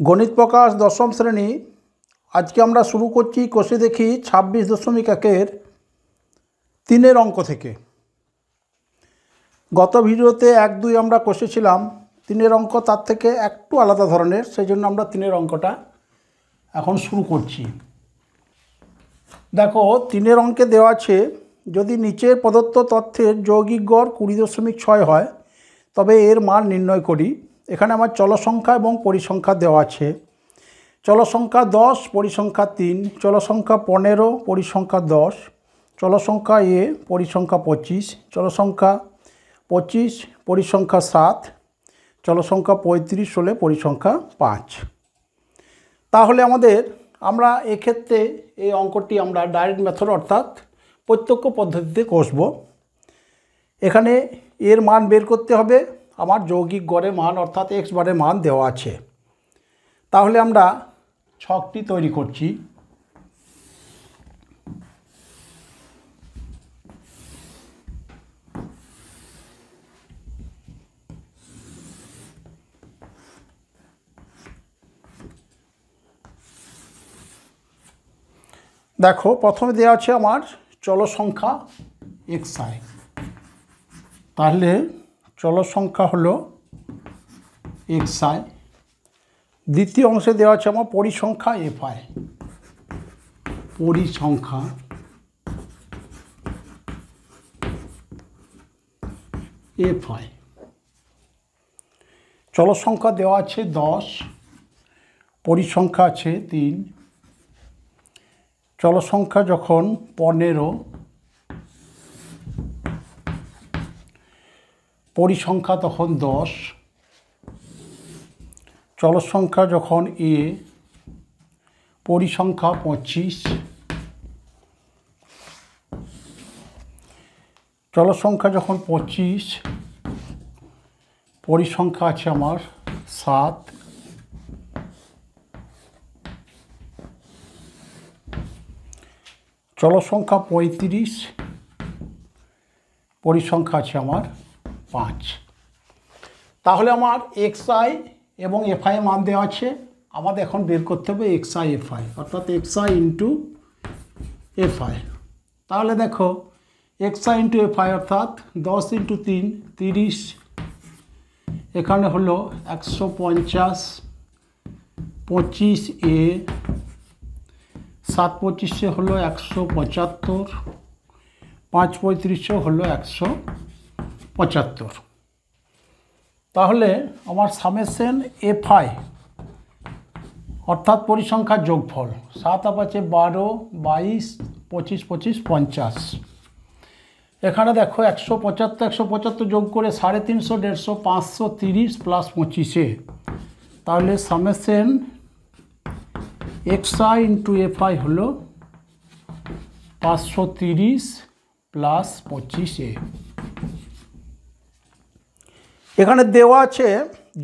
গণিত প্রকাশ দশম শ্রেণী। আজকে আমরা শুরু করছি কষে দেখি 26.1-এর 3-এর অঙ্ক থেকে। গত ভিডিওতে 1-2 আমরা কষেছিলাম, 3-এর অঙ্ক তার থেকে একটু আলাদা ধরনের, সেই জন্য আমরা 3-এর অঙ্কটা এখন শুরু করছি। দেখো 3-এর অঙ্কে দেওয়া আছে, যদি নিচের প্রদত্ত তথ্যের যৌগিক গড় 20.6 হয় তবে এর মান নির্ণয় করি। এখানে আমার চলসংখ্যা এবং পরিসংখ্যা দেওয়া আছে। চলসংখ্যা 10, পরিসংখ্যা 3, চলসংখ্যা 15, পরিসংখ্যা 10, চলসংখ্যা a, পরিসংখ্যা 25, চলসংখ্যা 25, পরিসংখ্যা 7, চলসংখ্যা 35 হলে পরিসংখ্যা 5। তাহলে আমরা এক্ষেত্রে এই অঙ্কটি আমরা ডাইরেক্ট মেথড অর্থাৎ প্রত্যক্ষ পদ্ধতিতে কষব। এখানে এর মান বের করতে হবে, আমার যৌগিক গড়ের মান অর্থাৎ x বারের মান দেওয়া আছে। তাহলে আমরা ছকটি তৈরি করছি। দেখো প্রথমে দেওয়া আছে আমার চলসংখ্যা xi। তাহলে চলসংখ্যা হলো xi। দ্বিতীয় অংশে দেওয়া আছে আমার পরিসংখ্যা fi। পরিসংখ্যা fi। চলসংখ্যা দেওয়া আছে 10, পরিসংখ্যা আছে 3, চলসংখ্যা যখন 15, পরিসংখ্যা তখন 10, চলসংখ্যা যখন a, পরিসংখ্যা 25, চলসংখ্যা যখন 25, পরিসংখ্যা আছে আমার 7, চলসংখ্যা 35, পরিসংখ্যা আছে আমার 5। তাহলে আমার xi এবং fi এর মান দেওয়া আছে, আমাদের এখন বের করতে হবে xi fi অর্থাৎ xi ইন্টু fi। তাহলে দেখো xi ইন্টু fi অর্থাৎ 10 ইন্টু 3 30, এখানে হলো 150, 25a, 7 25 হলো 175, 5 35 হলো 175। তাহলে আমার সামেশন fi অর্থাৎ পরিসংখ্যার যোগফল 7 5 12, 22, 25 25 50। এখানে দেখো 175 যোগ করে 350, 150, 530 প্লাস 25। তাহলে সামেশন xi ইন্টু fi হলো 530 প্লাস 25a। এখানে দেওয়া আছে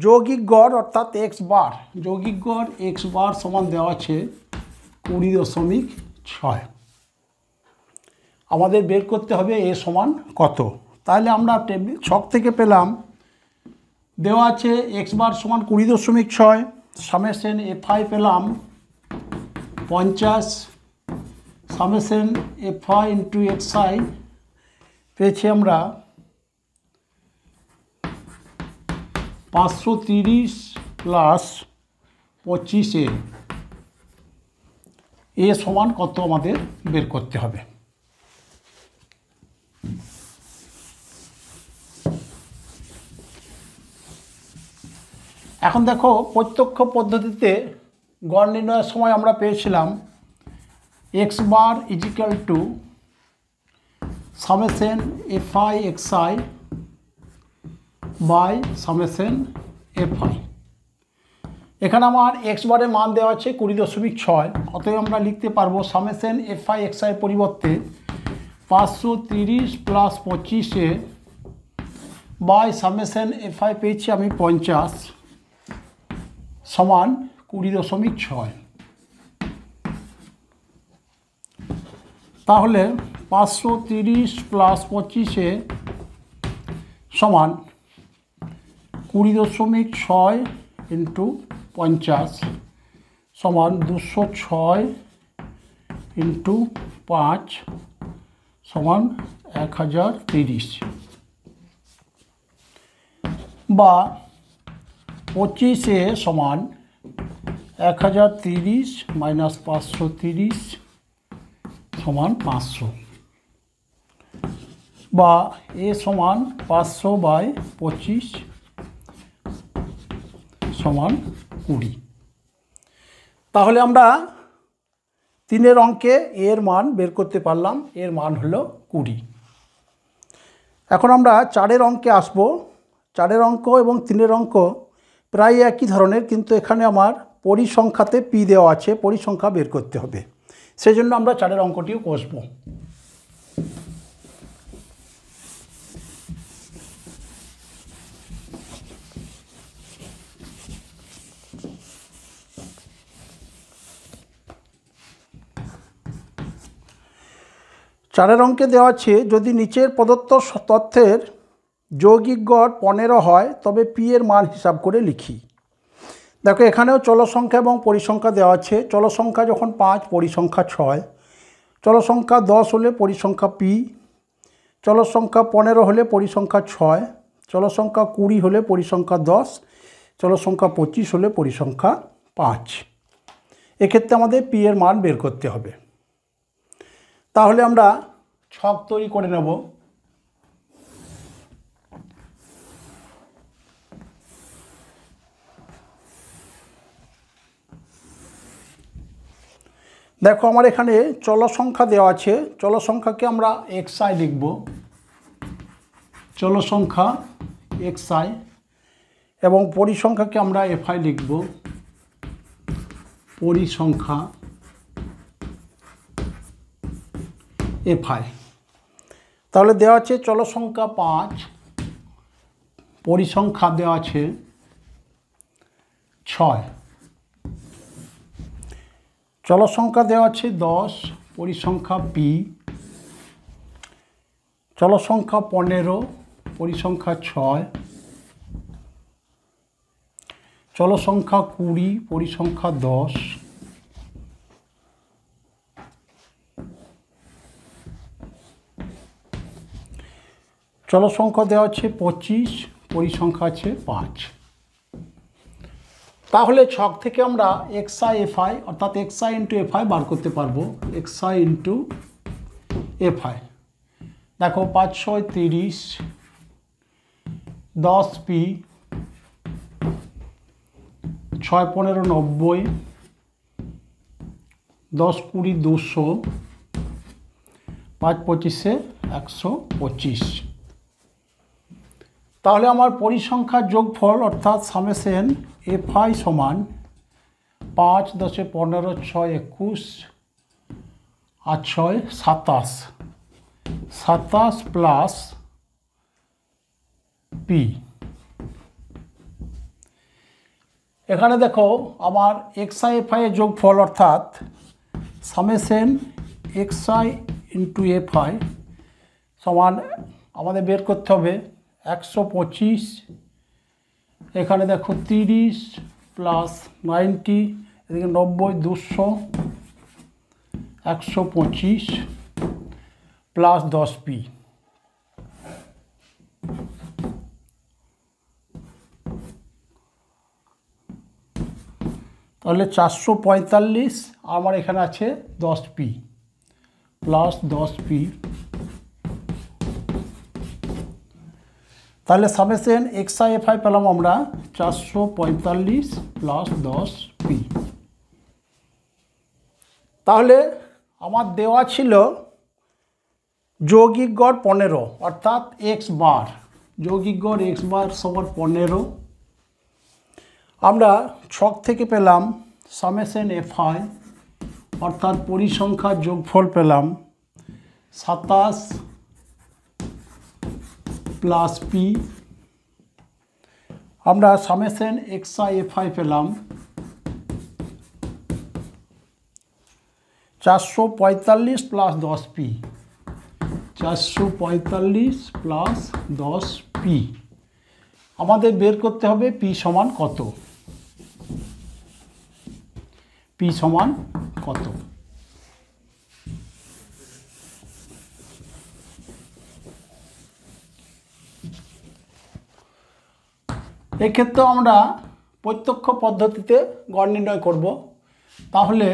যৌগিক গড় অর্থাৎ x বার। যৌগিক গড় x বার সমান দেওয়া আছে 20.6। আমাদের বের করতে হবে এ সমান কত। তাহলে আমরা টেবিল ছক থেকে পেলাম, দেওয়া আছে x বার সমান 20.6, সামেশন fi পেলাম 50, সামেশন fi ইন্টু xi পেয়েছি আমরা 530 প্লাস 25a। এ সমান কত আমাদের বের করতে হবে। এখন দেখো প্রত্যক্ষ পদ্ধতিতে গড় নির্ণয়ের সময় আমরা পেয়েছিলাম x bar equal to summation fi xi by summation fi। এখানে আমার x বারের মান দেওয়া আছে 20.6, অতএব আমরা লিখতে পারবো সামেশন fi xi পরিবর্তে 530 প্লাস 25 বাই সামেশন fi পেয়েছি আমি 50 সমান 20.6। তাহলে 530 প্লাস 25 সমান 20.6 ইন্টু 50 সমান 206 ইন্টু 5 সমান 1030 বা 25 সমান 1030 মাইনাস 530 সমান 500 বা এ সমান 500/25 সমান 20। তাহলে আমরা 3-এর অঙ্কে এর মান বের করতে পারলাম, এর মান হলো 20। এখন আমরা 4-এর অঙ্কে আসব। 4-এর অঙ্ক এবং 3-এর অঙ্ক প্রায় একই ধরনের, কিন্তু এখানে আমার পরিসংখ্যাতে পি দেওয়া আছে, পরিসংখ্যা বের করতে হবে। সেই জন্য আমরা 4-এর অঙ্কটিও কষব। চারের অঙ্কে দেওয়া আছে যদি নিচের প্রদত্ত তথ্যের যৌগিক গড় 15 হয় তবে পি এর মান হিসাব করে লিখি। দেখো এখানেও চলসংখ্যা এবং পরিসংখ্যা দেওয়া আছে। চলসংখ্যা যখন 5, পরিসংখ্যা 6, চলসংখ্যা 10 হলে পরিসংখ্যা পি, চলসংখ্যা 15 হলে পরিসংখ্যা 6, চলসংখ্যা 20 হলে পরিসংখ্যা 10, চলসংখ্যা 25 হলে পরিসংখ্যা 5। এক্ষেত্রে আমাদের পি এর মান বের করতে হবে। তাহলে আমরা ছক তৈরি করে নেব। দেখো আমার এখানে চলসংখ্যা দেওয়া আছে। চলসংখ্যাকে আমরা xi লিখব, চলসংখ্যা xi, এবং পরিসংখ্যাকে আমরা fi লিখব, পরিসংখ্যা fi। তাহলে দেওয়া আছে চলসংখ্যা 5, পরিসংখ্যা দেওয়া আছে 6, চলসংখ্যা দেওয়া আছে 10, পরিসংখ্যা পি, চলসংখ্যা 15, পরিসংখ্যা 6, চলসংখ্যা 20, পরিসংখ্যা 10, চলসংখ্যা দেওয়া আছে 25, পরিসংখ্যা আছে 5। তাহলে ছক থেকে আমরা xi fi অর্থাৎ xi ইন্টু fi বার করতে পারবো। xi ইন্টু fi, দেখো 530, 10 পি, 6 15 90, 10 20 200, 5 25 125। তাহলে আমার পরিসংখ্যার যোগফল অর্থাৎ সামেশন fi সমান 5 10 15 6 21 আর 6 27, 27 প্লাস পি। এখানে দেখো আমার xi fi এর যোগফল অর্থাৎ সামেশন xi ইন্টু fi সমান আমাদের বের করতে হবে 125। এখানে দেখো 30 প্লাস 90, এদিকে 90 200, 125 প্লাস 10 পি। তাহলে 445, আমার এখানে আছে 10 পি প্লাস 10 পি। তাহলে সামেশন xi fi পেলাম আমরা 445 প্লাস 10 পি। তাহলে আমার দেওয়া ছিল যৌগিক গড় 15 অর্থাৎ x বার, যৌগিক গড় x বার সমান 15। আমরা ছক থেকে পেলাম সামেশন fi অর্থাৎ পরিসংখ্যার যোগফল পেলাম 27 প্লাস পি। আমরা সামেশন xi fi পেলাম 445 প্লাস 10 পি, 445 প্লাস 10 পি। আমাদের বের করতে হবে পি সমান কত। পি সমান কত। এক্ষেত্রে আমরা প্রত্যক্ষ পদ্ধতিতে গড় নির্ণয় করব। তাহলে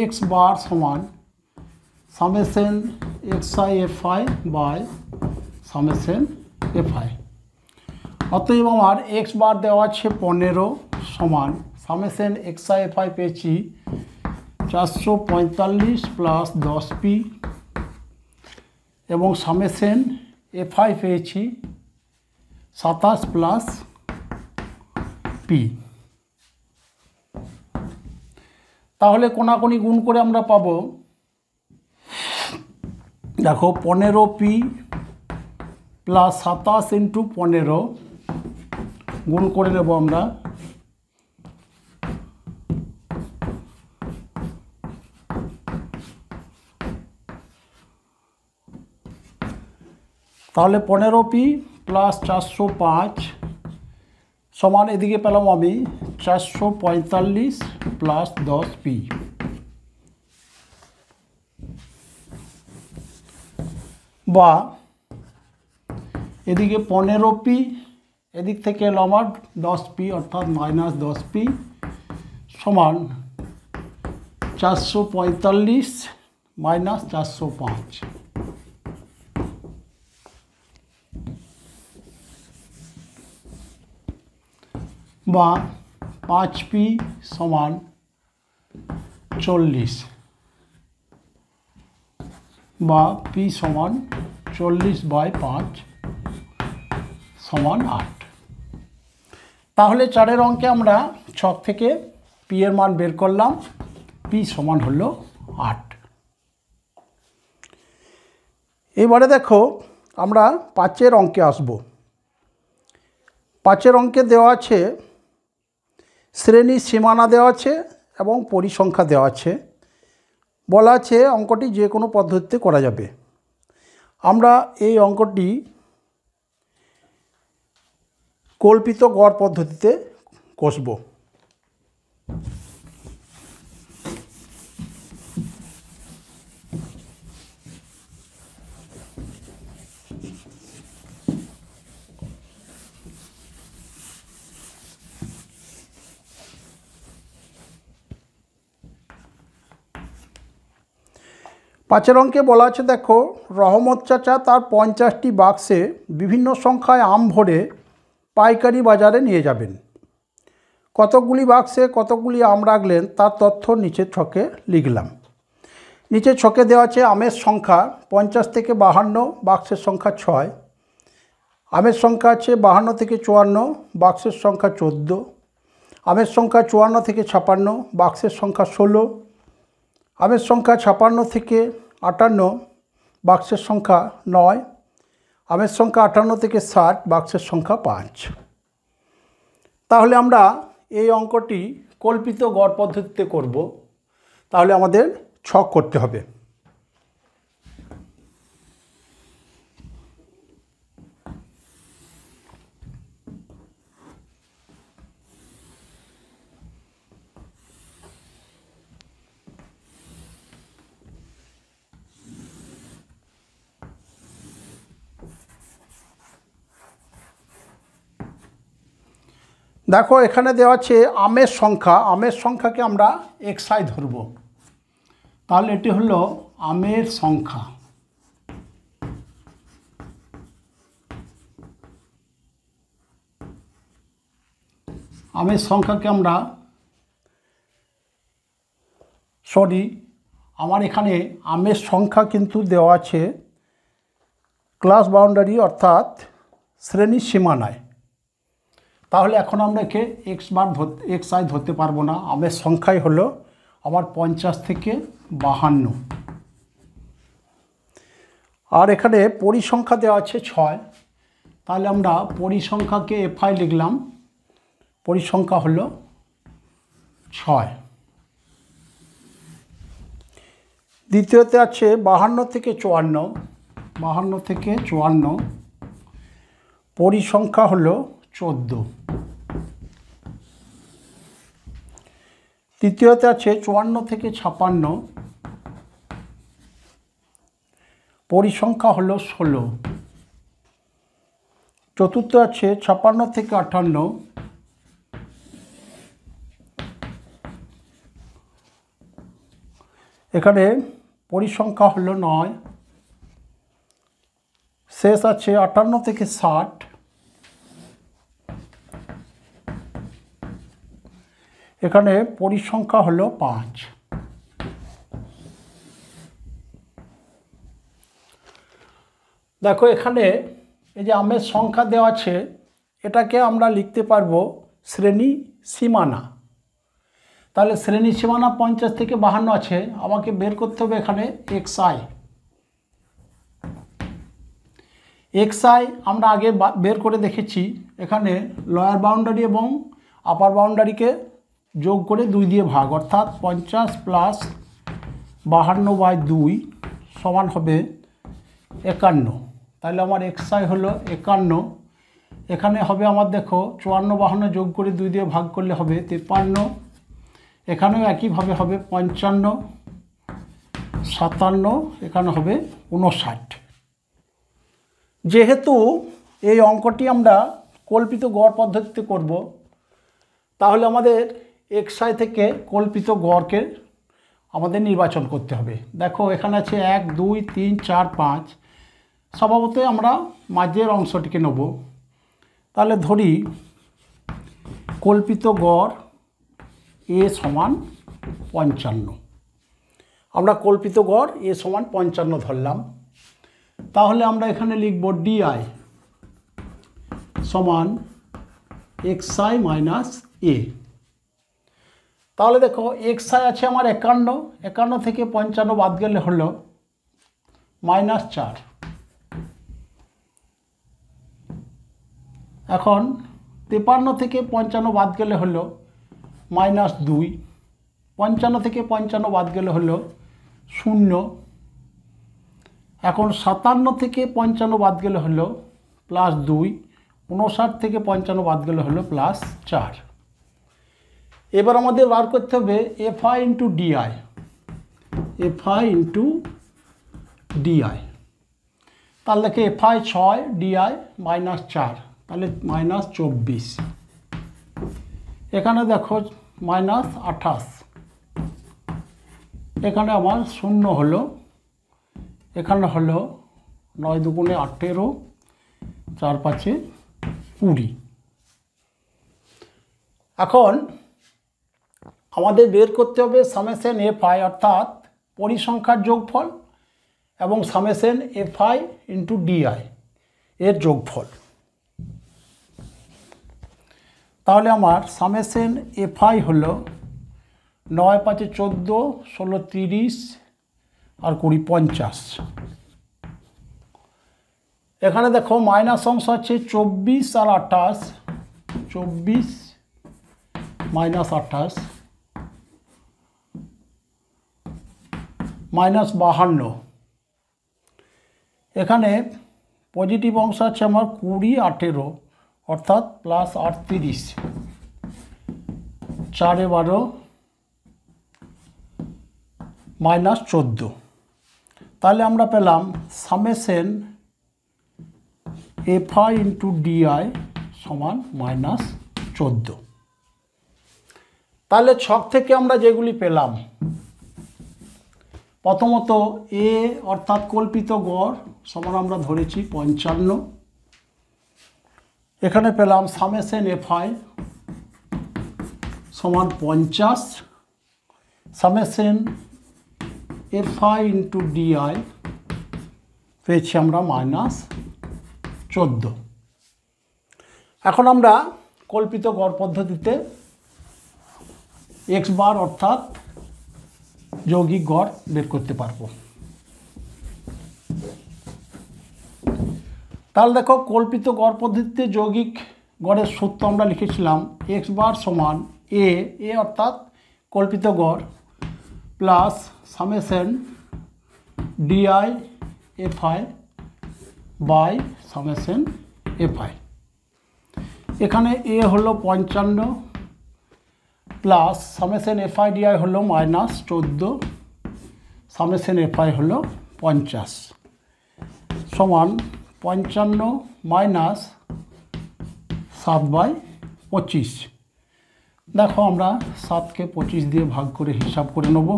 এক্স বার সমান summation x i f i by summation f i. অতএব আমার এক্স বার দেওয়া আছে 15 সমান summation x i f i পেয়েছি 445 প্লাস 10 পি এবং সামেশন এফ আই পেয়েছি 27 প্লাস পি। তাহলে কোনাকুনি গুণ করে আমরা পাবো, দেখো 15 পি প্লাস 27 ইন্টু 15 গুণ করে নেব আমরা। তাহলে 15 পি প্লাস 405 সমান এদিকে পেলাম আমি 445 প্লাস 10 পি। বা এদিকে 15 পি, এদিক থেকে এলো আমার 10 পি অর্থাৎ মাইনাস 10 পি সমান 445 মাইনাস 405। বা 5 পি সমান 40 বা পি সমান 40/5 সমান 8। তাহলে 4 অঙ্কে আমরা ছক থেকে পি এর মান বের করলাম, পি সমান হলো 8। এবারে দেখো আমরা 5 অঙ্কে আসব। 5 অঙ্কে দেওয়া আছে শ্রেণীর সীমানা দেওয়া আছে এবং পরিসংখ্যা দেওয়া আছে। বলা আছে অঙ্কটি যে কোনো পদ্ধতিতে করা যাবে। আমরা এই অঙ্কটি কল্পিত গড় পদ্ধতিতে কষব। পাঁচের অঙ্কে বলা আছে, দেখো রহমত চাচা তার 50টি বাক্সে বিভিন্ন সংখ্যায় আম ভরে পাইকারি বাজারে নিয়ে যাবেন। কতগুলি বাক্সে কতগুলি আম রাখলেন তার তথ্য নিচের ছকে লিখলাম। নিচের ছকে দেওয়া আছে আমের সংখ্যা 50 থেকে 52, বাক্সের সংখ্যা 6। আমের সংখ্যা আছে 52 থেকে 54, বাক্সের সংখ্যা 14। আমের সংখ্যা 54 থেকে 56, বাক্সের সংখ্যা 16। আমের সংখ্যা 56 থেকে 58, বাক্সের সংখ্যা 9। আমের সংখ্যা 58 থেকে 60, বাক্সের সংখ্যা 5। তাহলে আমরা এই অঙ্কটি কল্পিত গড় পদ্ধতিতে করব। তাহলে আমাদের ছক করতে হবে। দেখো এখানে দেওয়া আছে আমের সংখ্যা। আমের সংখ্যাকে আমরা xi ধরব। তাহলে এটি হলো আমের সংখ্যা। আমের সংখ্যাকে আমরা আমার এখানে আমের সংখ্যা কিন্তু দেওয়া আছে ক্লাস বাউন্ডারি অর্থাৎ শ্রেণীর সীমানায়। তাহলে এখন আমরা একে xi ধরতে পারবো না। আমের সংখ্যাই হলো আমার 50 থেকে 52। আর এখানে পরিসংখ্যা দেওয়া আছে 6। তাহলে আমরা পরিসংখ্যাকে fi লিখলাম। পরিসংখ্যা হলো 6। দ্বিতীয়তে আছে 52 থেকে 54। 52 থেকে 54, পরিসংখ্যা হলো 14। তৃতীয়তে আছে 54 থেকে 56, পরিসংখ্যা হলো 16। চতুর্থ আছে 56 থেকে 58, এখানে পরিসংখ্যা হলো 9। শেষ আছে 58 থেকে 60, এখানে পরিসংখ্যা হলো 5। দেখো এখানে এই যে আমের সংখ্যা দেওয়া আছে, এটাকে আমরা লিখতে পারবো শ্রেণী সীমানা। তাহলে শ্রেণী সীমানা 50 থেকে 52 আছে, আমাকে বের করতে হবে এখানে xi। xi আমরা আগে বের করে দেখেছি, এখানে লোয়ার বাউন্ডারি এবং আপার বাউন্ডারিকে যোগ করে 2 দিয়ে ভাগ, অর্থাৎ 50 প্লাস 52/2 সমান হবে 51। তাহলে আমার xi হলো 51। এখানে হবে আমার দেখো 54 52 যোগ করে 2 দিয়ে ভাগ করলে হবে 53। এখানেও একইভাবে হবে 55 57, এখানে হবে 59। যেহেতু এই অঙ্কটি আমরা কল্পিত গড় পদ্ধতিতে করব, তাহলে আমাদের xi থেকে কল্পিত গড়কে আমাদের নির্বাচন করতে হবে। দেখো এখানে আছে 1 2 3 4 5, স্বভাবতই আমরা মাঝের অংশটিকে নেব। তাহলে ধরি কল্পিত গড় a সমান 55। আমরা কল্পিত গড় a সমান 55 ধরলাম। তাহলে আমরা এখানে লিখব di সমান xi মাইনাস a। তাহলে দেখো xi আছে আমার 51, 51 থেকে 55 বাদ গেলে হলো -4। এখন 53 থেকে 55 বাদ গেলে হলো -2, 55 থেকে 55 বাদ গেলে হলো 0। এখন 57 থেকে 55 বাদ গেলে হলো +2, 59 থেকে 55 বাদ গেলে হলো +4। এবার আমাদের বার করতে হবে fi into d i, fi into d i. তাহলে দেখে fi 6, ডিআই -4, তাহলে -24। এখানে দেখো -28, এখানে আমার 0 হলো, এখানে হলো 9 দুগুণে 18, 4 5 20। এখন আমাদের বের করতে হবে সামেশন fi অর্থাৎ পরিসংখ্যার যোগফল এবং সামেশন fi ইন্টু ডিআই এর যোগফল। তাহলে আমার সামেশন fi হলো 9 5 14, 16 30 আর 20 50। এখানে দেখো মাইনাস অংশ আছে 24 আর 28, 24 -28 -52। এখানে পজিটিভ অংশ আছে আমার 20 18, অর্থাৎ +38, 4 12 -14। তাহলে আমরা পেলাম সামেশন fi ইন্টু ডিআই সমান -14। তাহলে ছক থেকে আমরা যেগুলি পেলাম, প্রথমত এ অর্থাৎ কল্পিত গড় সমান আমরা ধরেছি 55। এখানে পেলাম সামেশন fi সমান 50, সামেশন fi ইন্টু ডিআই পেয়েছি আমরা -14। এখন আমরা কল্পিত গড় পদ্ধতিতে x বার অর্থাৎ যৌগিক গড় বের করতে পারবো। তাহলে দেখো কল্পিত গড় পদ্ধতিতে যৌগিক গড়ের সূত্র আমরা লিখেছিলাম x বার সমান a অর্থাৎ কল্পিত গড় plus summation d i fi by summation fi। এখানে a হলো 55, প্লাস সামেশন FI/DI হলো -14, সামেশন FI হলো 50 সমান 55 মাইনাস 7/25। দেখো আমরা 7কে 25 দিয়ে ভাগ করে হিসাব করে নেব।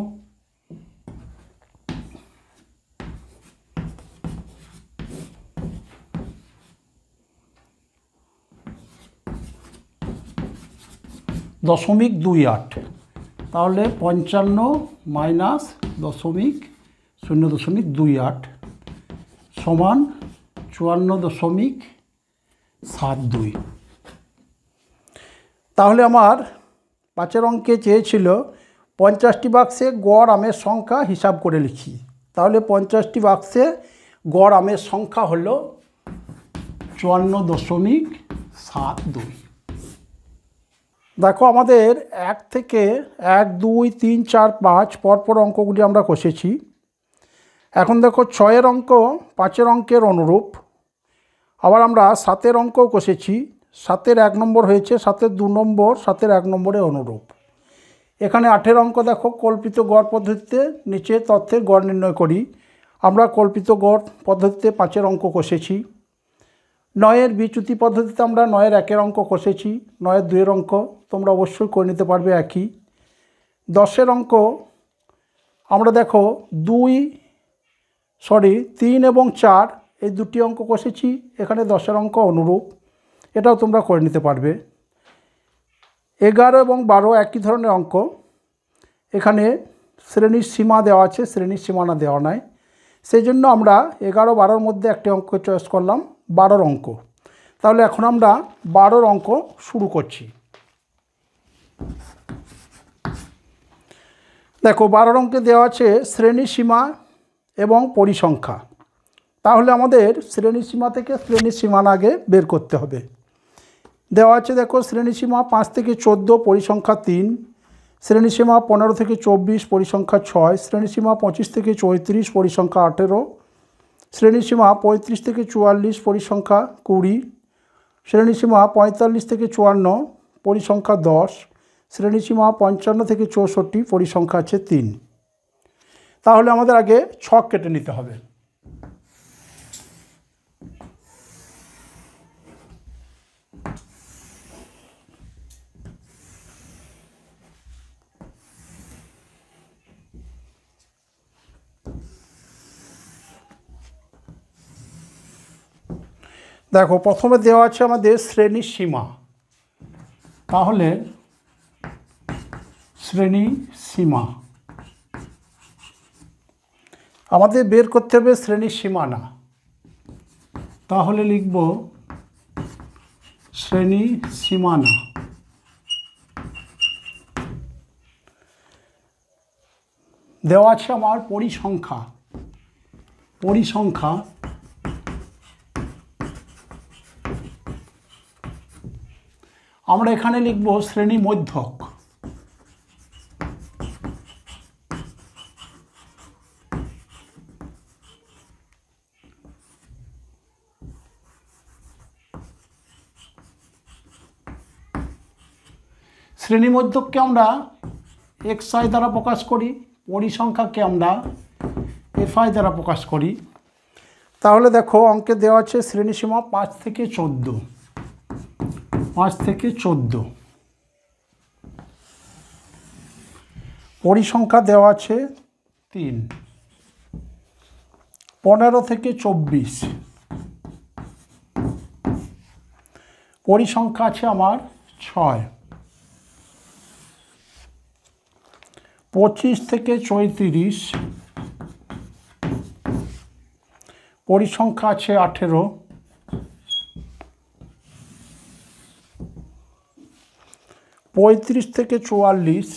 দশমিক 28, তাহলে 55 মাইনাস 0.28 সমান 54.72। তাহলে আমার 5 অঙ্কে চেয়েছিল 50টি বাক্সে গড় আমের সংখ্যা হিসাব করে লিখি। তাহলে 50টি বাক্সে গড় আমের সংখ্যা হলো 54.72। দেখো আমাদের 1 থেকে 1, 2, 3, 4, 5 পরপর অঙ্কগুলি আমরা কষেছি। এখন দেখো 6-এর অঙ্ক 5-এর অঙ্কের অনুরূপ। আবার আমরা 7-এর অঙ্কও কষেছি। 7-এর 1 নম্বর হয়েছে, 7-এর 2 নম্বর, 7-এর 1 নম্বরে অনুরূপ। এখানে 8-এর অঙ্ক দেখো কল্পিত গড় পদ্ধতিতে নিচে তথ্যের গড় নির্ণয় করি। আমরা কল্পিত গড় পদ্ধতিতে 5-এর অঙ্ক কষেছি। 9-এর বিচ্যুতি পদ্ধতিতে আমরা 9-এর 1-এর অঙ্ক কষেছি। 9-এর 2-এর অঙ্ক তোমরা অবশ্যই করে নিতে পারবে একই। 10-এর অঙ্ক আমরা দেখো 3 এবং 4 এই দুটি অঙ্ক কষেছি। এখানে 10-এর অঙ্ক অনুরূপ, এটাও তোমরা করে নিতে পারবে। 11 এবং 12 একই ধরনের অঙ্ক। এখানে শ্রেণীর সীমা দেওয়া আছে, শ্রেণীর সীমানা দেওয়া নাই, সেই জন্য আমরা 11-12-র মধ্যে একটি অঙ্ক চয়েস করলাম, 12-র অঙ্ক। তাহলে এখন আমরা 12-র অঙ্ক শুরু করছি। দেখো 12 অঙ্কে দেওয়া আছে শ্রেণী সীমা এবং পরিসংখ্যা। তাহলে আমাদের শ্রেণী সীমা থেকে শ্রেণী সীমানা আগে বের করতে হবে। দেওয়া আছে দেখো শ্রেণী সীমা 5 থেকে 14, পরিসংখ্যা 3। শ্রেণী সীমা 15 থেকে 24, পরিসংখ্যা 6। শ্রেণী সীমা 25 থেকে 34, পরিসংখ্যা 18। শ্রেণী সীমা 35 থেকে 44, পরিসংখ্যা 20। শ্রেণী সীমা 45 থেকে 54, পরিসংখ্যা 10। শ্রেণী সীমা 55 থেকে 64, পরিসংখ্যা আছে 3। তাহলে আমাদের আগে ছক কেটে নিতে হবে। দেখো প্রথমে দেওয়া আছে আমাদের শ্রেণী সীমা। তাহলে শ্রেণী সীমা আমাদের বের করতে হবে শ্রেণী সীমানা। তাহলে লিখব শ্রেণী সীমানা। দেওয়া আছে আমার পরিসংখ্যা। পরিসংখ্যা আমরা এখানে লিখব শ্রেণী মধ্যক। শ্রেণী মধ্যককে আমরা XI দ্বারা প্রকাশ করি, পরিসংখ্যাকে আমরা FI দ্বারা প্রকাশ করি। তাহলে দেখো অঙ্কে দেওয়া আছে শ্রেণী সীমা 5 থেকে 14, 5 থেকে 14। পরিসংখ্যা দেওয়া আছে 3, 15 থেকে 24। পরিসংখ্যা আছে আমার 6, 25 থেকে 34। পরিসংখ্যা আছে 18, 35 থেকে 44।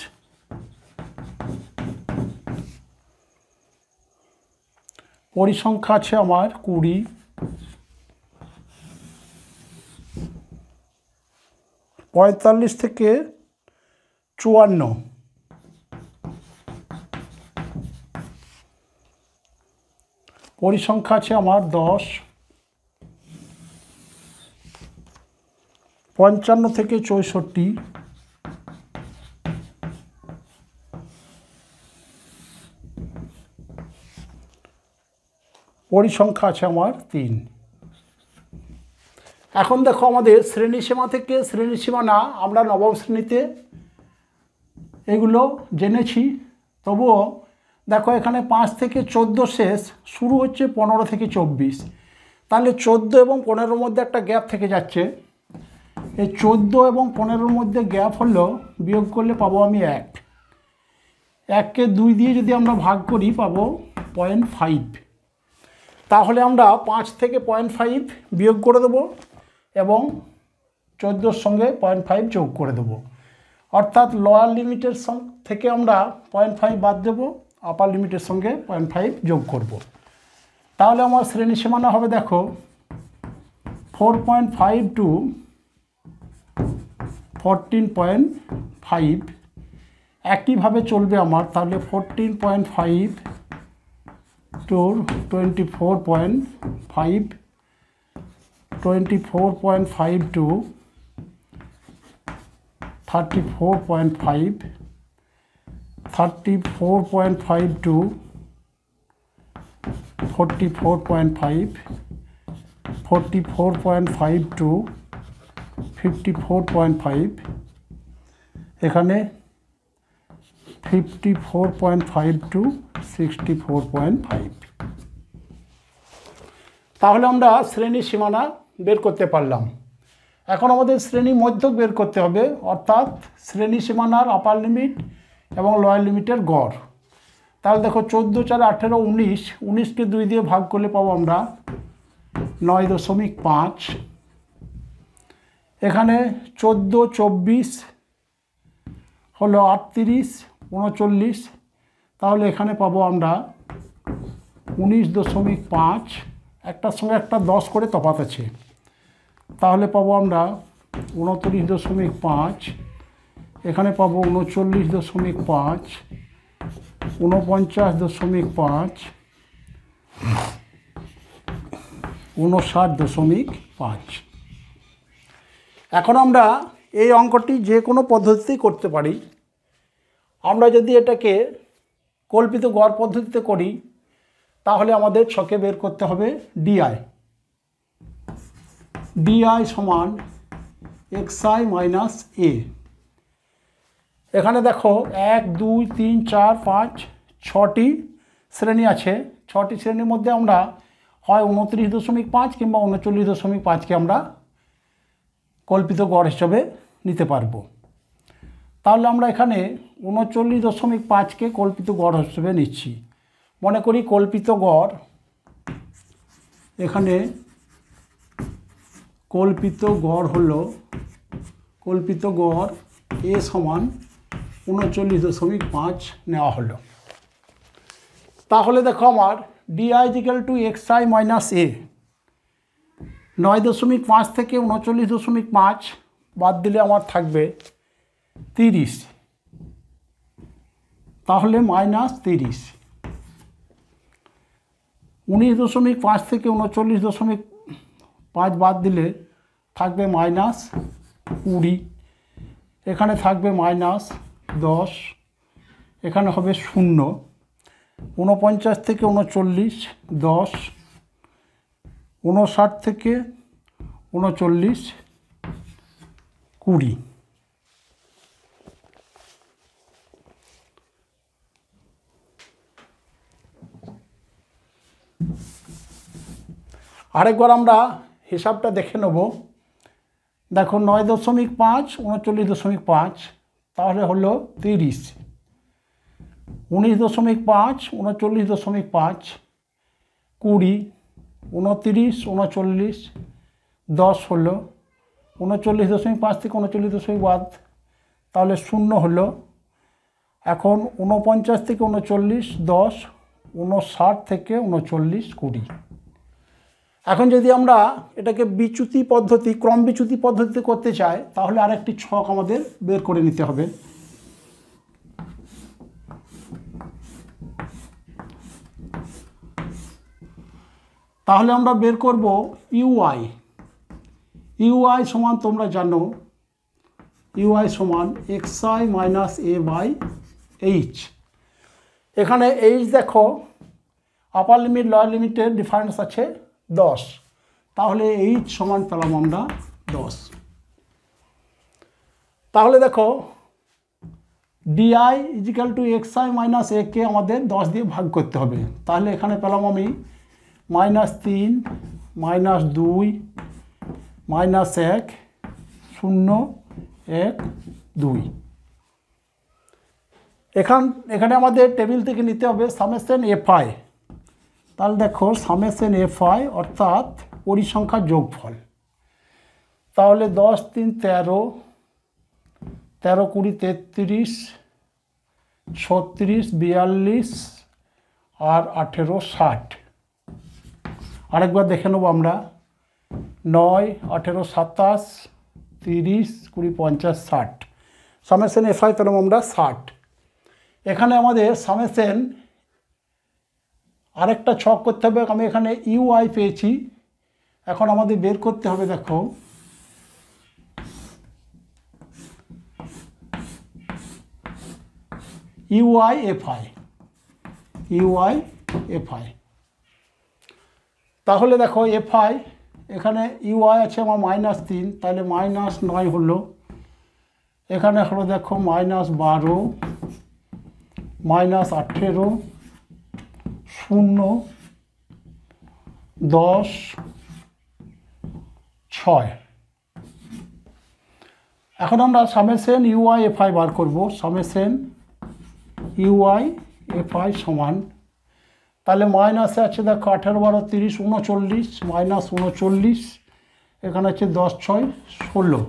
পরিসংখ্যা আছে আমার 20, 45 থেকে 54। পরিসংখ্যা আছে আমার 10, 55 থেকে 64। পরিসংখ্যা আছে আমার 3। এখন দেখো আমাদের শ্রেণীসীমা থেকে শ্রেণীসীমা না আমরা নবম শ্রেণীতে এগুলো জেনেছি, তবুও দেখো এখানে 5 থেকে 14 শেষ, শুরু হচ্ছে 15 থেকে 24, তাহলে 14 এবং 15-র মধ্যে একটা গ্যাপ থেকে যাচ্ছে। এই 14 এবং 15-র মধ্যে গ্যাপ হলো, বিয়োগ করলে পাবো আমি 1। 1কে 2 দিয়ে যদি আমরা ভাগ করি পাবো 0.5। তাহলে আমরা 5 থেকে 0.5 বিয়োগ করে দেবো এবং 14-র সঙ্গে 0.5 যোগ করে দেবো, অর্থাৎ লোয়ার লিমিটের থেকে আমরা 0.5 বাদ দেবো, আপার লিমিটের সঙ্গে 0.5 যোগ করব। তাহলে আমার শ্রেণী সীমানা হবে দেখো 4.5 টু 14.5। একইভাবে চলবে আমার, তাহলে 14.5 টু 24.5, 24.5 টু 34.5, 34.5 টু 44.5, 44.5 টু 54.5, এখানে 54.5 টু 64.5। তাহলে আমরা শ্রেণী সীমানা বের করতে পারলাম। এখন আমাদের শ্রেণী মধ্যক বের করতে হবে, অর্থাৎ শ্রেণী সীমানার আপার লিমিট এবং লোয়ার লিমিটের গড়। তাহলে দেখো 14, 4, 18, 19, 19কে 2 দিয়ে ভাগ করলে পাবো আমরা 9.5। এখানে 14, 24 হলো 38, 39, তাহলে এখানে পাবো আমরা 19.5। একটার সঙ্গে একটা 10 করে তফাৎ আছে, তাহলে পাবো আমরা 29.5। এখানে পাবো 39.5, 49.5, 59.5। এখন আমরা এই অঙ্কটি যে কোনো পদ্ধতিতেই করতে পারি। আমরা যদি এটাকে কল্পিত গড় পদ্ধতিতে করি, তাহলে আমাদের ছকে বের করতে হবে ডিআই। ডিআই সমান xi মাইনাস এ। এখানে দেখো 1, 2, 3, 4, 5, 6টি শ্রেণী আছে। 6টি শ্রেণীর মধ্যে আমরা হয় 29.5 কিংবা 39.5কে আমরা কল্পিত গড় হিসেবে নিতে পারবো। তাহলে আমরা এখানে 39.5কে কল্পিত গড় হিসেবে নিচ্ছি। মনে করি কল্পিত গড়, এখানে কল্পিত গড় হলো কল্পিত গড় এ সমান 39.5 নেওয়া হলো। তাহলে দেখো আমার DI equal to xi minus A. 9.5 থেকে 39.5 বাদ দিলে আমার থাকবে 30, তাহলে মাইনাস 30। 19.5 থেকে 39.5 বাদ দিলে থাকবে মাইনাস 20, এখানে থাকবে মাইনাস 10, এখানে হবে 0। 49 থেকে 39 10, 59 থেকে 39 20। আরেকবার আমরা হিসাবটা দেখে নেব। দেখো 9.5 39.5, তাহলে হলো 30। 19.5 39.5, 20, 29, 39, 10 হলো। 39.5 থেকে 39 বাদ, তাহলে 0 হলো। এখন 49 থেকে 39 10, 59 থেকে 39 20। এখন যদি আমরা এটাকে বিচ্যুতি পদ্ধতি, ক্রম বিচ্যুতি পদ্ধতিতে করতে চাই, তাহলে আরেকটি ছক আমাদের বের করে নিতে হবে। তাহলে আমরা বের করব ইউআই। ইউআই সমান তোমরা জানো, ইউআই সমান xi minus a by h. এখানে এইচ দেখো আপার লিমিট লোয়ার লিমিটের ডিফারেন্স আছে 10, তাহলে এইচ সমান পেলাম আমরা 10। তাহলে দেখো DI equal to XI minus A কে আমাদের 10 দিয়ে ভাগ করতে হবে। তাহলে এখানে পেলাম আমি -3 -2 -1 0 1 2। এখানে আমাদের টেবিল থেকে নিতে হবে সামেশন এফআই। তাহলে দেখো সামেশন এফআই অর্থাৎ পরিসংখ্যার যোগফল। তাহলে 10 3 13, 13 20 33, 36 42 আর 18 60। আরেকবার দেখে নেব আমরা 9 18 27 30 20 50 60। সামেশন এফআই পেলাম আমরা 60। এখানে আমাদের সামেশন আরেকটা ছক করতে হবে। আমি এখানে ইউআই পেয়েছি, এখন আমাদের বের করতে হবে দেখো ইউআই এফআই। তাহলে দেখো এফআই এখানে ইউআই আছে আমার -3, তাহলে -9 হলো। এখানে হলো দেখো -12 -18 0 10 6। এখন আমরা সামেশন ইউআই এফআই বার করব। সামেশন ইউআই এফআই সমান, তাহলে মাইনাসে আছে দেখো 18 12 30 39 -39, এখানে আছে 10 6 16।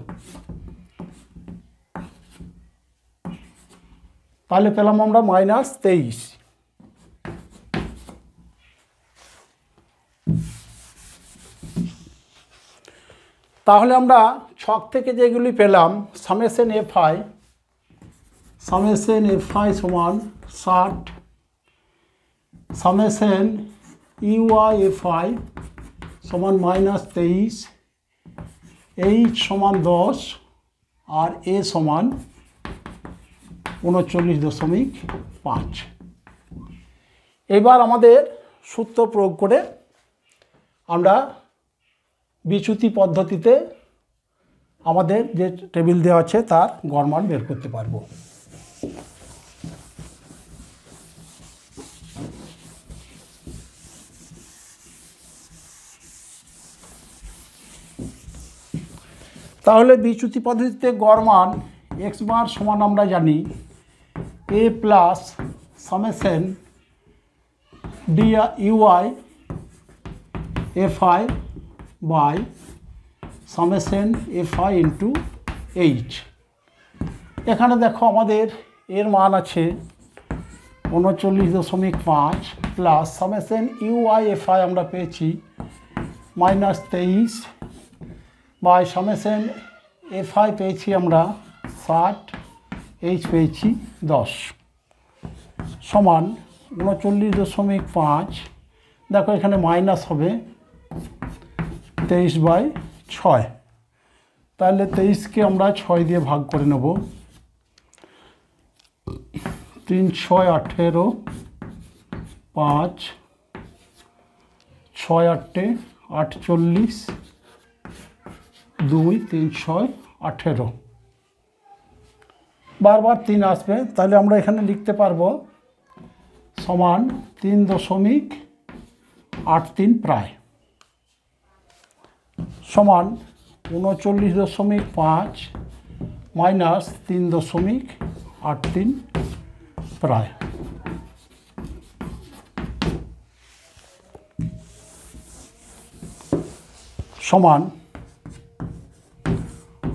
তাহলে পেলাম আমরা -23। তাহলে আমরা ছক থেকে যেগুলি পেলাম সামেশন এফআই সমান 60, সামেশন ইউআই এফআই সমান -23, এইচ সমান 10 আর এ সমান 39.5। এবার আমাদের সূত্র প্রয়োগ করে আমরা বিচ্যুতি পদ্ধতিতে আমাদের যে টেবিল দেওয়া আছে তার গড় মান বের করতে পারবো। তাহলে বিচ্যুতি পদ্ধতিতে গড় মান এক্স বার সমান আমরা জানি A plus summation D UI FI by summation FI into H. এখানে দেখো আমাদের এর মান আছে 39.5 প্লাস সামেশন ইউআই এফআই আমরা পেয়েছি -23 বাই সামেশন এফআই পেয়েছি আমরা 60, এইচ পেয়েছি 10 সমান 39.5। দেখো এখানে মাইনাস হবে 23/6, তাহলে 23কে আমরা 6 দিয়ে ভাগ করে নেব। 3 6 18, 5 6 8 48, 2 3 6 18। বারবার 3 আসবে, তাহলে আমরা এখানে লিখতে পারবো সমান 3.83 প্রায় সমান 39.5 মাইনাস 3.83 প্রায়। সমান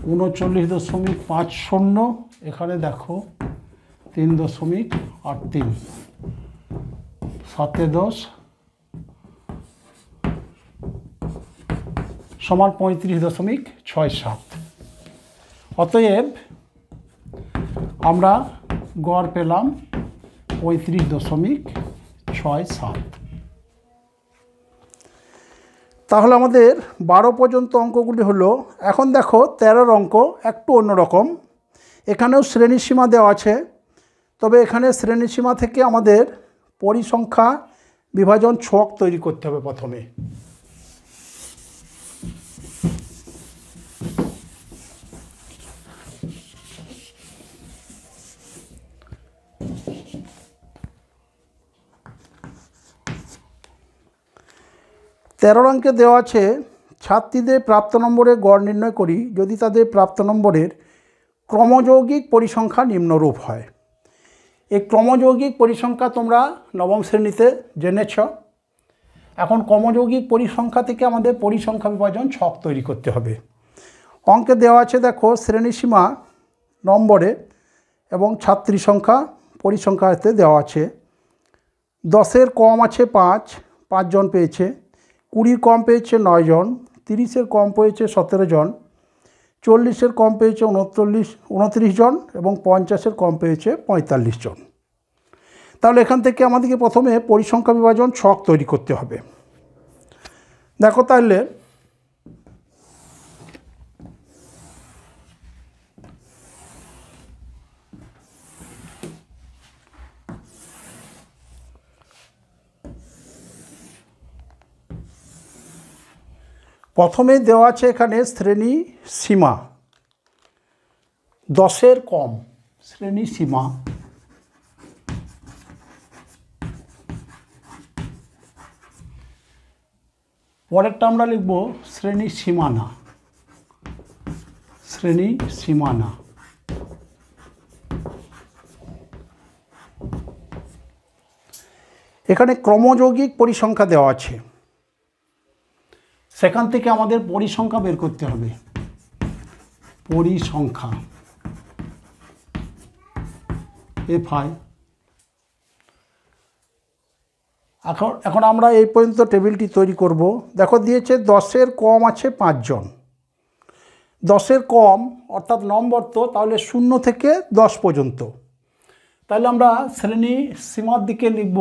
39.50, এখানে দেখো 3.83, 7 10 সমান 35.67। অতএব আমরা গড় পেলাম 35.67। তাহলে আমাদের 12 পর্যন্ত অঙ্কগুলি হলো। এখন দেখো 13 অঙ্ক একটু অন্যরকম। এখানেও শ্রেণীসীমা দেওয়া আছে, তবে এখানে শ্রেণীসীমা থেকে আমাদের পরিসংখ্যা বিভাজন ছক তৈরি করতে হবে প্রথমে। তেরো অঙ্কে দেওয়া আছে ছাত্রীদের প্রাপ্ত নম্বরের গড় নির্ণয় করি যদি তাদের প্রাপ্ত নম্বরের ক্রমযৌগিক পরিসংখ্যা নিম্নরূপ হয়। এই ক্রমযৌগিক পরিসংখ্যা তোমরা নবম শ্রেণীতে জেনেছ। এখন ক্রমযৌগিক পরিসংখ্যা থেকে আমাদের পরিসংখ্যা বিভাজন ছক তৈরি করতে হবে। অঙ্কে দেওয়া আছে দেখো শ্রেণীসীমা নম্বরে এবং ছাত্রী সংখ্যা পরিসংখ্যাতে দেওয়া আছে। 10-এর কম আছে 5 জন পেয়েছে, 20-র কম পেয়েছে 9 জন, 30-এর কম পেয়েছে 17 জন, 40-এর কম পেয়েছে 29 জন এবং 50-এর কম পেয়েছে 45 জন। তাহলে এখান থেকে আমাদেরকে প্রথমে পরিসংখ্যা বিভাজন ছক তৈরি করতে হবে। দেখো তাহলে প্রথমে দেওয়া আছে এখানে শ্রেণী সীমা 10-এর কম, শ্রেণী সীমা পরেরটা আমরা লিখব শ্রেণী সীমানা, শ্রেণী সীমানা। এখানে ক্রমযৌগিক পরিসংখ্যা দেওয়া আছে, সেখান থেকে আমাদের পরিসংখ্যা বের করতে হবে। পরিসংখ্যা FI। এখন আমরা এই পর্যন্ত টেবিলটি তৈরি করব। দেখো দিয়েছে 10-এর কম আছে 5 জন। 10-এর কম অর্থাৎ নম্বর তো, তাহলে 0 থেকে 10 পর্যন্ত। তাহলে আমরা শ্রেণী সীমার দিকে লিখব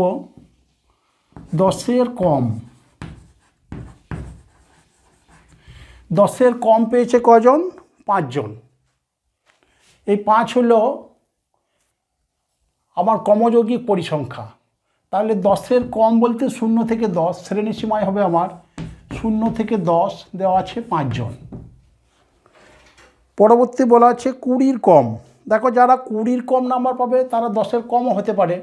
10-এর কম। 10-এর কম পেয়েছে কজন? 5 জন। এই 5 হলো আমার ক্রমযৌগিক পরিসংখ্যা। তাহলে 10-এর কম বলতে 0 থেকে 10, শ্রেণী সীমায় হবে আমার 0 থেকে 10 দেওয়া আছে 5 জন। পরবর্তী বলা আছে 20-র কম। দেখো যারা 20-র কম নাম্বার পাবে তারা 10-এর কমও হতে পারে,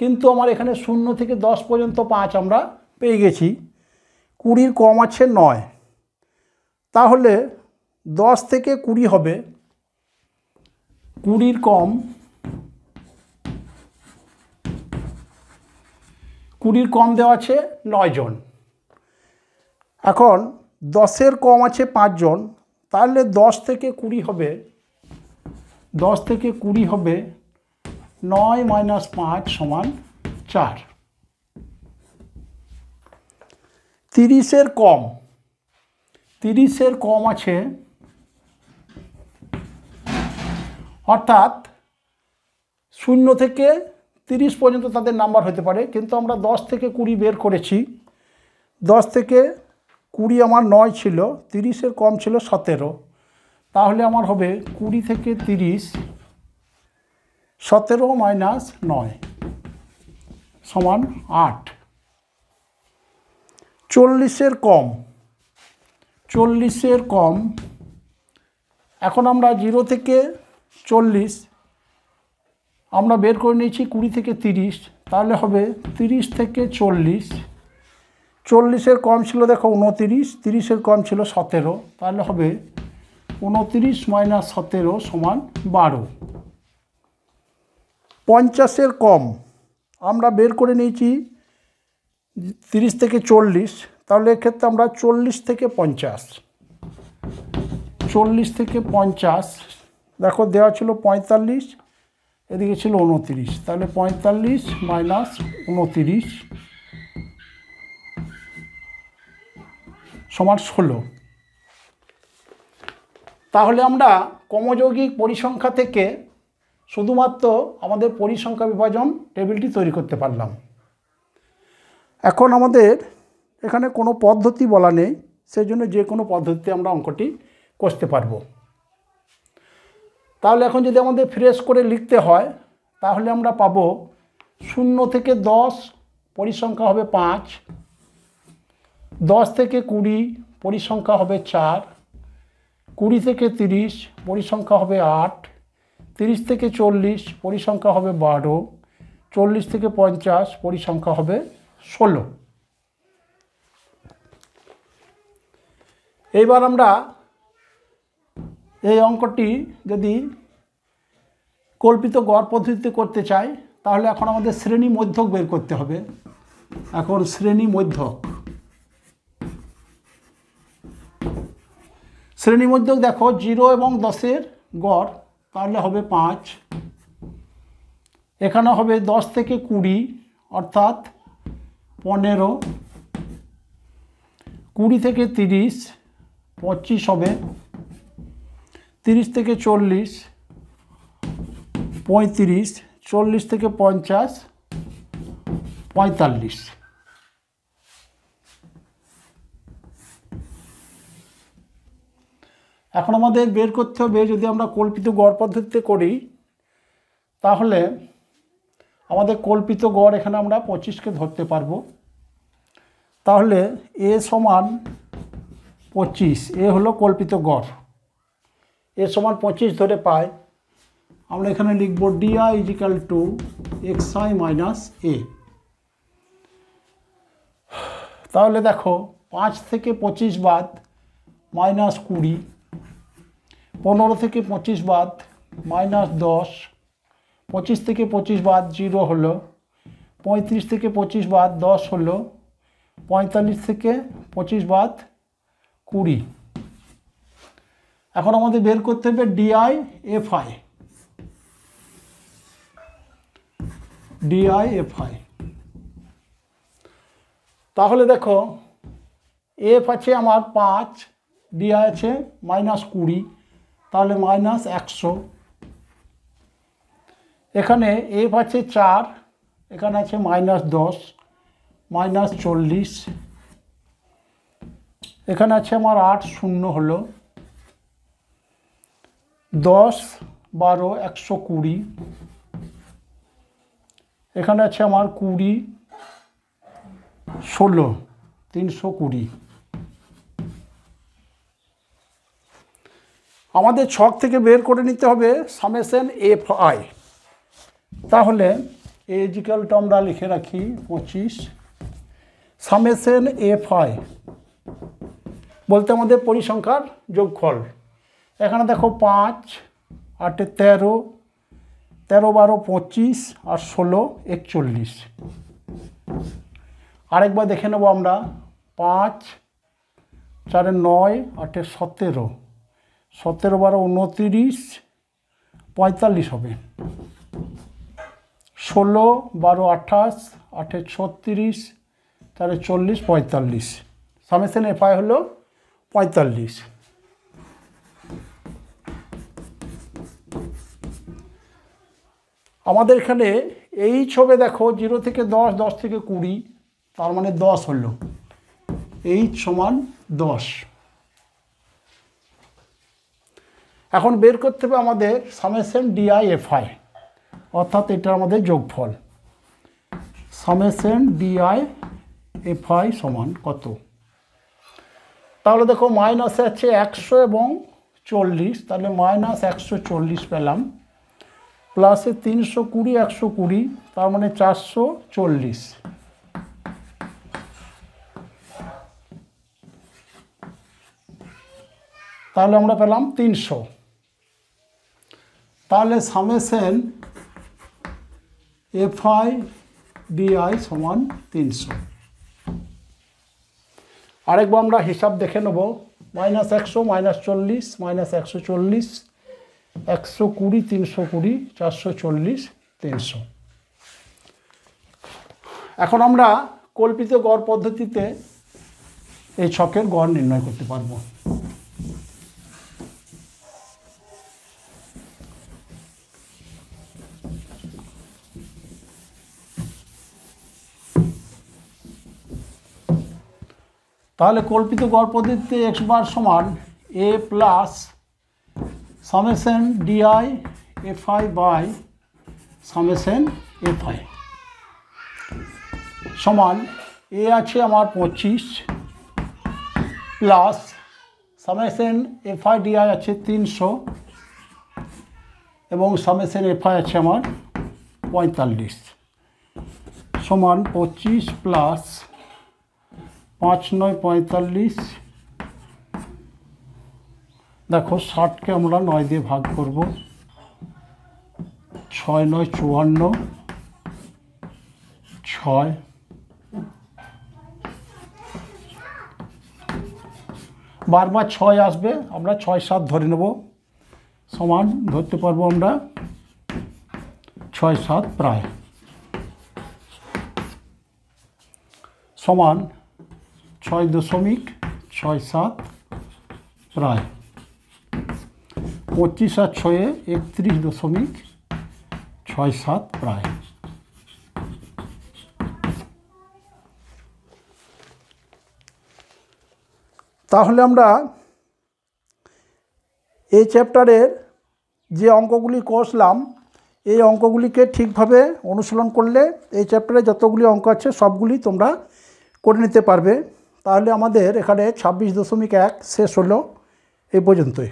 কিন্তু আমার এখানে 0 থেকে 10 পর্যন্ত 5 আমরা পেয়ে গেছি। 20-র কম আছে 9, তাহলে 10 থেকে 20 হবে। 20-র কম, 20-র কম দেওয়া আছে 9 জন। এখন 10-এর কম আছে 5 জন, তাহলে 10 থেকে 20 হবে, 10 থেকে 20 হবে 9 - 5 = 4। 30-এর কম, 30-এর কম আছে, অর্থাৎ 0 থেকে 30 পর্যন্ত তাদের নাম্বার হতে পারে, কিন্তু আমরা 10 থেকে 20 বের করেছি। 10 থেকে 20 আমার 9 ছিল, 30-এর কম ছিল 17, তাহলে আমার হবে 20 থেকে 30, 17 - 9 = 8। 40-এর কম, 40-এর কম, এখন আমরা 0 থেকে 40 আমরা বের করে নিয়েছি 20 থেকে 30, তাহলে হবে 30 থেকে 40। 40-এর কম ছিল দেখো 29, 30-এর কম ছিল 17, তাহলে হবে 29 - 17 = 12। 50-এর কম আমরা বের করে নিয়েছি 30 থেকে 40, তাহলে এক্ষেত্রে আমরা 40 থেকে 50, 40 থেকে 50 দেখো দেওয়া ছিল 45, এদিকে ছিল 29, তাহলে 45 - 29 = 16। তাহলে আমরা ক্রমযৌগিক পরিসংখ্যা থেকে শুধুমাত্র আমাদের পরিসংখ্যা বিভাজন টেবিলটি তৈরি করতে পারলাম। এখন আমাদের এখানে কোনো পদ্ধতি বলা নেই, সেই জন্য যে কোনো পদ্ধতিতে আমরা অঙ্কটি কষতে পারবো। তাহলে এখন যদি আমাদের ফ্রেশ করে লিখতে হয়, তাহলে আমরা পাবো 0 থেকে 10 পরিসংখ্যা হবে 5, 10 থেকে 20 পরিসংখ্যা হবে 4, 20 থেকে 30 পরিসংখ্যা হবে 8, 30 থেকে 40 পরিসংখ্যা হবে 12, 40 থেকে 50 পরিসংখ্যা হবে 16। এইবার আমরা এই অঙ্কটি যদি কল্পিত গড় পদ্ধতিতে করতে চাই তাহলে এখন আমাদের শ্রেণী মধ্যক বের করতে হবে। এখন শ্রেণী মধ্যক, শ্রেণী মধ্যক দেখো 0 এবং 10-এর গড়, তাহলে হবে 5। এখানে হবে 10 থেকে 20 অর্থাৎ 15, 20 থেকে 30 25 হবে, 30 থেকে 40 35, 40 থেকে 50 45। এখন আমাদের বের করতে হবে, যদি আমরা কল্পিত গড় পদ্ধতিতে করি তাহলে আমাদের কল্পিত গড় এখানে আমরা 25কে ধরতে পারবো। তাহলে a সমান 25, এ হলো কল্পিত গড়, a সমান 25 ধরে পাই। আমরা এখানে লিখব di equal to xi minus a। তাহলে দেখো 5 থেকে 25 বাদ -20, 15 থেকে 25 বাদ -10, 25 থেকে 25 বাদ 0 হলো, 35 থেকে 25 বাদ 10 হলো, 45 থেকে 25 বাদ 20। এখন আমাদের বের করতে হবে ডিআই এফআই, ডিআই এফআই। তাহলে দেখো এফ আছে আমার 5, ডিআই আছে -20, তাহলে -100। এখানে এফ আছে 4, এখানে আছে -10, -40। এখানে আছে আমার 8, 0 হলো, 10 12 120। এখানে আছে আমার 20 16 320। আমাদের ছক থেকে বের করে নিতে হবে সামেশন এফ আই। তাহলে এ ইজিক্যাল টু আমরা লিখে রাখি 25, সামেশন এফ আই বলতে আমাদের পরিসংখ্যার যোগফল। এখানে দেখো 5 8 13, 13 12 25 আর 16 41। আরেকবার দেখে নেব আমরা, 5 4 9 8 17, 17 12 29 45 হবে, 16 12 28 8 36 4 40 45। সামেশন এফআই হলো 45। আমাদের এখানে এইচ হবে দেখো 0 থেকে 10, 10 থেকে 20, তার মানে 10 হলো, এইচ সমান 10। এখন বের করতে হবে আমাদের সামেশন ডিআই এফআই, অর্থাৎ এটা আমাদের যোগফল। সামেশন ডিআই এফআই সমান কত? তাহলে দেখো মাইনাসে আছে 100 এবং 40, তাহলে -140 পেলাম, প্লাসে 320 120, তার মানে 440। তাহলে আমরা পেলাম 300। তাহলে সামেশন এফআই ডিআই সমান 300। আরেকবার আমরা হিসাব দেখে নেব, -100 -40 -140 120 320 440 300। এখন আমরা কল্পিত গড় পদ্ধতিতে এই ছকের গড় নির্ণয় করতে পারব। তাহলে কল্পিত গড় পদ্ধতিতে x বার সমান a plus summation d i f i by summation f i সমান এ আছে আমার 25 প্লাস সামেশন এফআই ডিআই আছে 300 এবং সামেশন এফআই আছে আমার 45 সমান 25 প্লাস 5 9 45। দেখো 60কে আমরা 9 দিয়ে ভাগ করব, 6 9 54, 6 বারবার 6 আসবে, আমরা 6 7 ধরে নেব, সমান ধরতে পারবো আমরা 6 7 প্রায়, সমান 6.67 প্রায়। 25 আর 6 31.67 প্রায়। তাহলে আমরা এই চ্যাপ্টারের যে অঙ্কগুলি কষলাম এই অঙ্কগুলিকে ঠিকভাবে অনুশীলন করলে এই চ্যাপ্টারে যতগুলি অঙ্ক আছে সবগুলি তোমরা করে নিতে পারবে। তাহলে আমাদের এখানে 26.1 শেষ হলো এই পর্যন্তই।